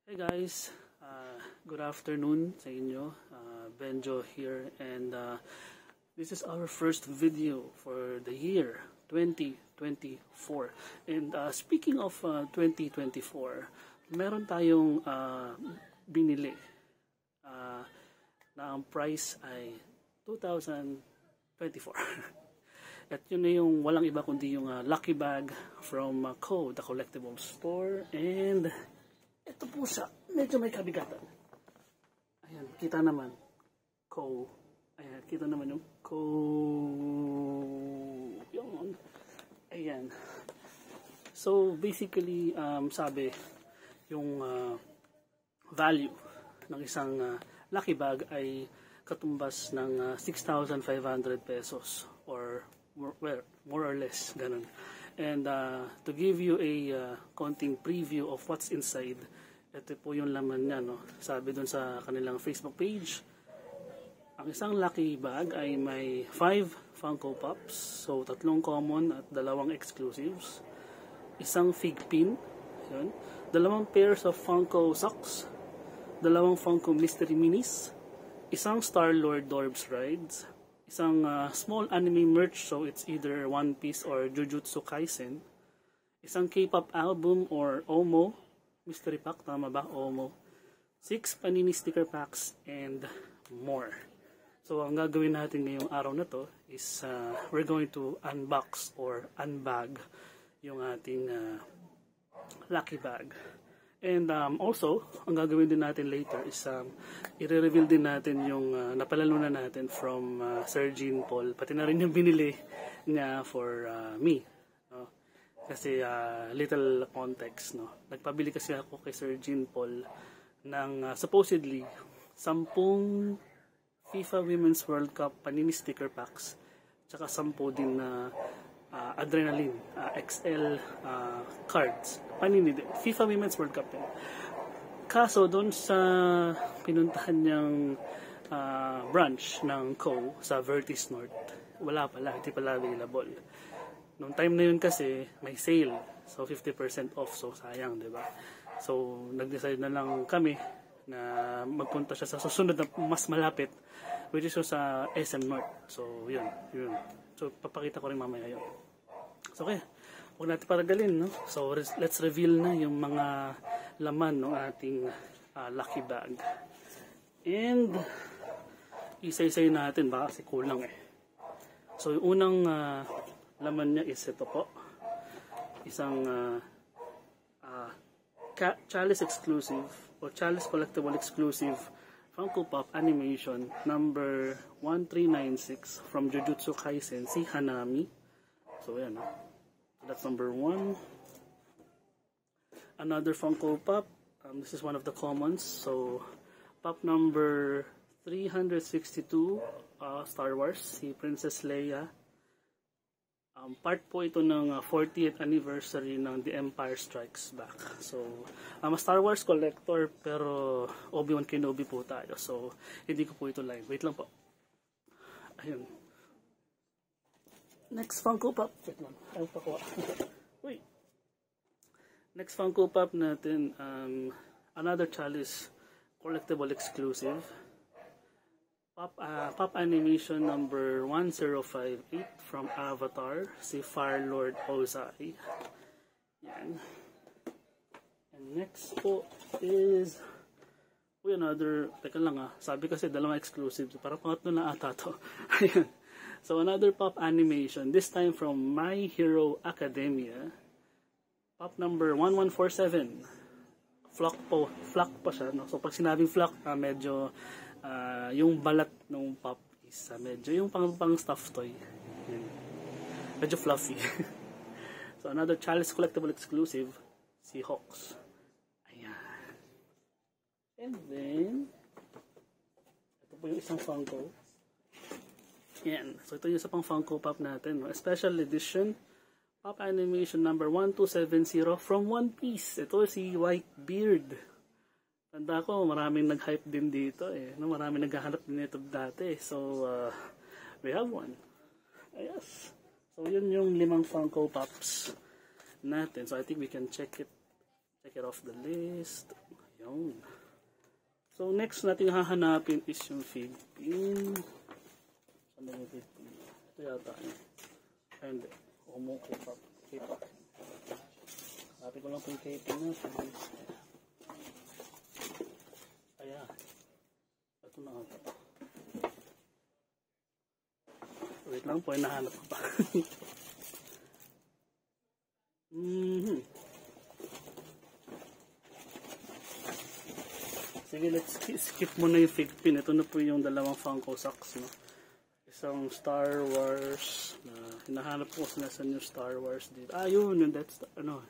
Hey guys, good afternoon sa inyo. Benjo here, and this is our first video for the year 2024. And speaking of 2024, meron tayong binili na ang price ay 2024. At yun na yung walang iba kundi yung lucky bag from Co, the collectible store. And ito po siya, medyo may kabigatan. Ayan, kita naman. Co. Ayan, kita naman yung Co. Yung, ayan. So, basically, sabi, yung value ng isang lucky bag ay katumbas ng 6,500 pesos or more or less, ganun. And to give you a konting preview of what's inside, ito po yung laman niya, no? Sabi dun sa kanilang Facebook page, ang isang lucky bag ay may 5 Funko Pops, so 3 common at 2 exclusives, isang fig pin, yun, 2 pairs of Funko socks, 2 Funko Mystery Minis, isang Star-Lord Dorbs Rides, isang small anime merch, so it's either One Piece or Jujutsu Kaisen, isang K-pop album or OMO mystery pack, tama ba? OMO, 6 Panini sticker packs, and more. So ang gagawin natin ngayong araw na to is we're going to unbox or unbag yung ating lucky bag. And also, ang gagawin din natin later is i-reveal din natin yung napalalunan natin from Sir Jean Paul, pati na rin yung binili niya for me. No? Kasi little context, no? Nagpabili kasi ako kay Sir Jean Paul ng supposedly 10 FIFA Women's World Cup Panini sticker packs, tsaka 10 din na Adrenaline XL cards. Panini din. FIFA Women's World Cup din. Kaso doon sa pinuntahan niyang branch ng Co sa Vertis North, wala pala, hindi pala available. Noong time na yun kasi may sale. So 50% off, so sayang, 'di ba? So nag-decide na lang kami na magpunta siya sa susunod na mas malapit, which is sa SM North. So yun. So papakita ko rin mamaya yun. So okay, huwag natin paragalin, no? So let's reveal na yung mga laman ng ating lucky bag. And isa-isay natin, baka kasi kulang eh. So yung unang laman niya is ito po. Isang Chalice exclusive or Chalice collectible exclusive Funko Pop animation number 1396 from Jujutsu Kaisen, si Hanami. So yan, so that's number 1. Another Funko Pop, this is one of the commons, so Pop number 362, Star Wars, si Princess Leia. Part po ito ng 40th anniversary ng The Empire Strikes Back. So I'm a Star Wars collector, pero Obi-Wan Kenobi po tayo, so hindi ko po ito live. Wait lang po. Ayun. Next Funko Pop. Wait lang. Ayaw pa ko. Wait. Next Funko Pop natin, another Chalice collectible exclusive. Pop animation number 1058 from Avatar, si Fire-Lord Ozai. Yan. And next po is another, teka lang sabi kasi 2 exclusive, parang pangatlo na ata to. Ayan. So another Pop animation, this time from My Hero Academia. Pop number 1147. Flock pa siya, no? So pag sinabing flock, medyo yung balat ng pop is medyo yung pang stuffed toy. Medyo fluffy. So another Chalice collectible exclusive, si Hawks. Ayan. And then ito po yung isang Funko. Yan. So ito yung isa pang Funko Pop natin, no? Special edition Pop animation number 1270 from One Piece. Ito si Whitebeard. Tanda ko, maraming nag-hype din dito eh. No? Maraming naghahanap din ito dati. So we have one. Yes. So yun yung 5 Funko Pops natin. So I think we can check it off the list. Yun. So, next natin hahanapin is yung fig pin. Saan na yung fig pin? Ito yata. And, Omo K-pop. K-pop. Sabi ko lang po yung K-pop na. Ayan. Ito na ito. Wait lang po, nahanap ko pa. Sige, let's skip muna yung fig pin. Ito na po yung dalawang Funko socks, no? Isang Star Wars na hinahanap ko kung nasan yung Star Wars dito. Ah, yun, yung Death Star. Ano?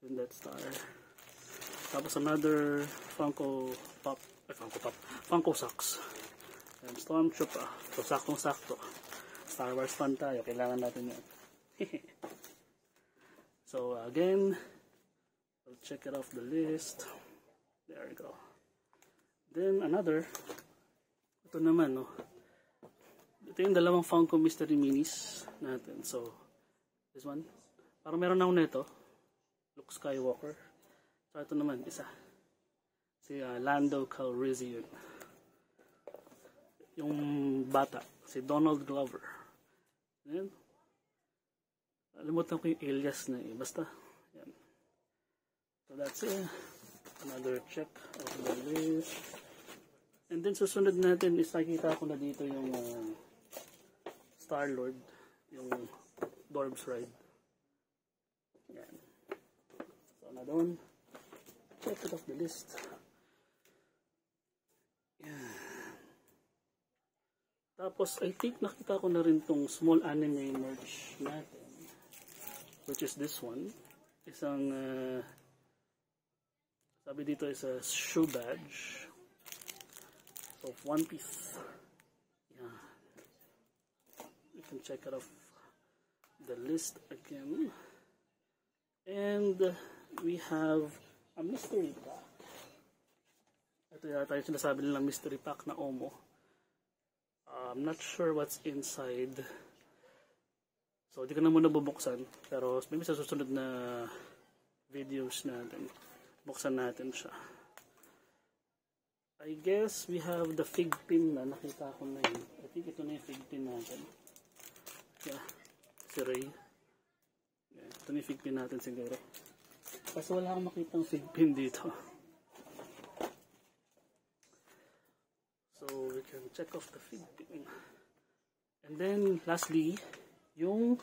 Yung Death Star. Tapos another Funko Pop. Funko socks. And Stormtrooper. So, saktong-sakto. Star Wars fan tayo. Kailangan natin yan. So, again, I'll check it off the list. There we go. Then, another. Ito naman, no. Ito yung dalawang Funko Mystery Minis natin. So, this one. Parang meron na ako nito. Luke Skywalker. So, ito naman, isa. Si Lando Calrissian. Yung bata. Si Donald Glover. Ayan. Alimutan ko yung alias na eh. Basta. Yan. So, that's it. Another check of the list. And then susunod natin is nakikita ko na dito yung Star-Lord, yung Dorbs Ride. Yan. So another one. Check it off the list. Yan. Tapos I think nakita ko na rin tong small anime merch natin, which is this one. Isang sabi dito is a shoe badge of One Piece. Yeah. You can check it off the list again. And we have a mystery pack. Ito yata yung sinasabi nilang mystery pack na Omo. I'm not sure what's inside. So, di ko na muna bubuksan. Pero maybe sa susunod na videos natin, buksan natin siya. I guess we have the fig pin na nakita ko na yun. I think ito na yung fig pin natin. Yeah, si Ray. Yeah, ito na yung fig pin natin siguro. Kasi wala akong makitang fig pin dito. So we can check off the fig pin. And then lastly, yung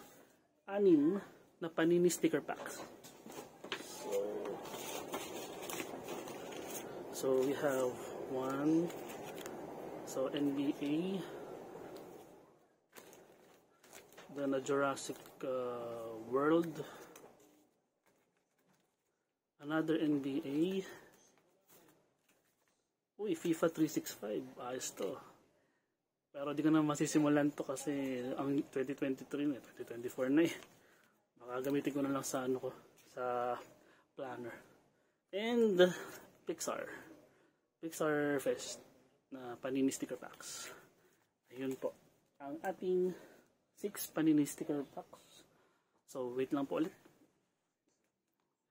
6 na Panini sticker packs. So we have one, so NBA, then a Jurassic World, another NBA, uy, FIFA 365, ayos to. Pero di ko na masisimulan to kasi ang 2023 na, 2024 na eh. Baka gamitin ko na lang sa ano ko, sa planner. And Pixar Fest na Panini sticker packs. Ayun po ang ating 6 Panini sticker packs. So wait lang po ulit.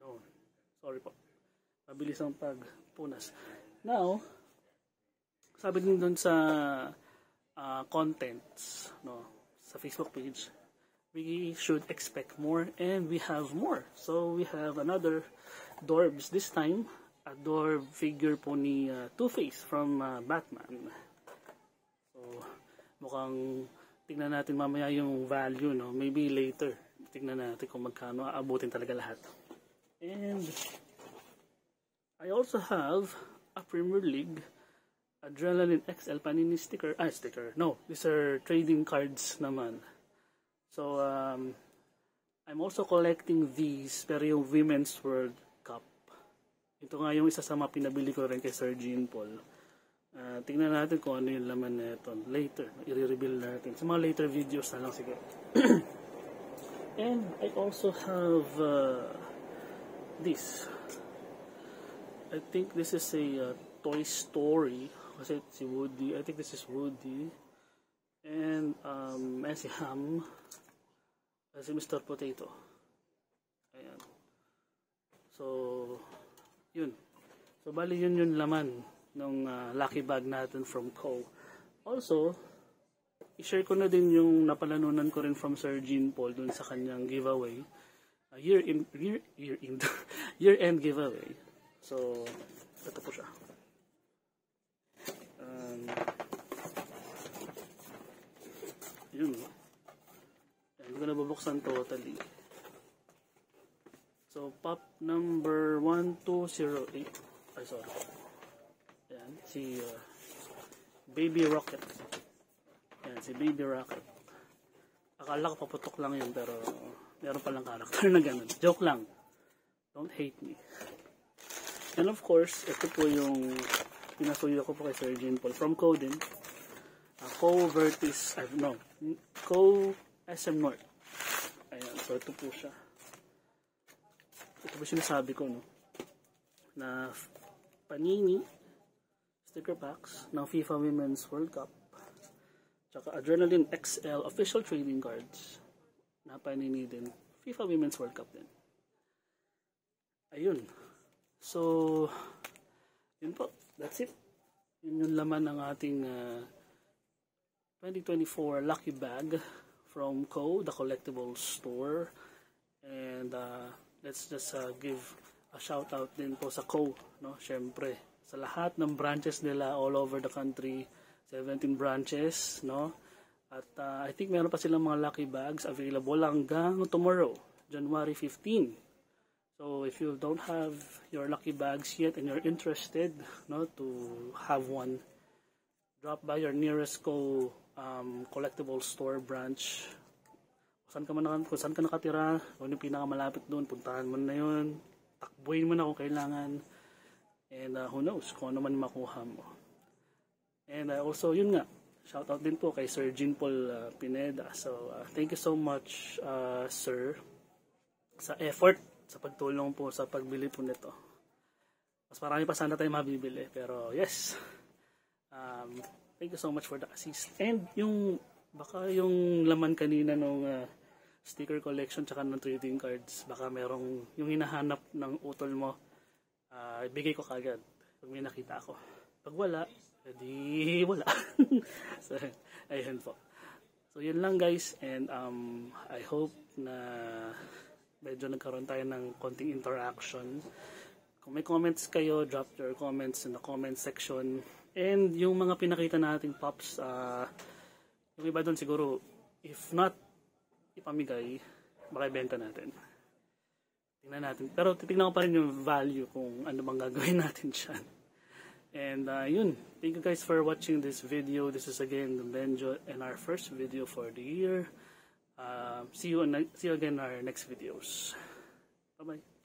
Oh, sorry po, mabilis ang pagpunas. Now, sabi din doon sa contents, no, sa Facebook page, we should expect more, and we have more. So we have another Dorbs, this time a Dorb figure po ni Two-Face from Batman. So mukhang tingnan natin mamaya yung value, no? Maybe later tingnan natin kung magkano aabutin talaga lahat. And I also have a Premier League Adrenaline XL Panini sticker. No, these are trading cards naman. So I'm also collecting these, pero yung Women's World Cup. Ito nga yung isa sa mga pinabili ko rin kay Sir Jean Paul. Tingnan natin kung ano yung laman na ito. Later, i-reveal natin. Sa mga later videos na lang siguro. And I also have this. I think this is a Toy Story. Kasi si Woody. I think this is Woody. And si Ham. Si Mr. Potato. Ayan. So, yun. So So bali yun yung laman ng lucky bag natin from Co. Also, i-share ko na din yung napalanunan ko rin from Sir Jean Paul dun sa kanyang giveaway. Year-end giveaway. So, ito po siya. Yun. Hindi ko na babuksan totally. So, pop number 1208. Ay, sorry. Ayan, si Baby Rocket. Ayan, si Baby Rocket. Akala ko paputok lang yun, pero meron palang karakter na ganun. Joke lang. Don't hate me. And of course, ito po yung pinasuyo ko po kay Sir Jean Paul from Co din. Co Vertis, Co SM North. Ayan, so ito po siya. Ito po sinasabi ko, no? Na Panini sticker packs ng FIFA Women's World Cup. Tsaka Adrenaline XL official trading cards na Panini din. FIFA Women's World Cup din. Ayun. So, yun po. That's it. Yun yung laman ng ating 2024 lucky bag from Co, the collectible store. And let's just give a shout out din po sa Co, no? Syempre, sa lahat ng branches nila all over the country, 17 branches, no? At I think meron pa silang mga lucky bags available hanggang tomorrow, January 15. So if you don't have your lucky bags yet and you're interested, no, to have one, drop by your nearest Co collectible store branch. Kung saan ka nakatira, kung yung pinakamalapit doon, puntahan mo na yun, takbuhin mo na kung kailangan, and who knows kung ano man makuha mo. And also, yun nga, shoutout din po kay Sir Jean Paul Pineda. So, thank you so much, sir, sa effort, sa pagtulong po sa pagbili po nito. Mas marami pa sana tayo mabibili, pero yes, thank you so much for the assist. And baka yung laman kanina nung sticker collection tsaka ng trading cards, baka merong yung hinahanap ng utol mo, ibigay ko kagad pag may nakita ako. Pag wala, edi wala. So, ayun po. So, yun lang guys, and I hope na medyo nagkaroon tayo ng konting interaction. Kung may comments kayo, drop your comments in the comment section. And yung mga pinakita nating pops, yung iba doon siguro, if not ipamigay, baka ibenta natin. Tingnan natin. Pero titignan ko pa rin yung value kung ano bang gagawin natin dyan. And yun. Thank you guys for watching this video. This is again the Benjo and our first video for the year. See you again in our next videos. Bye-bye.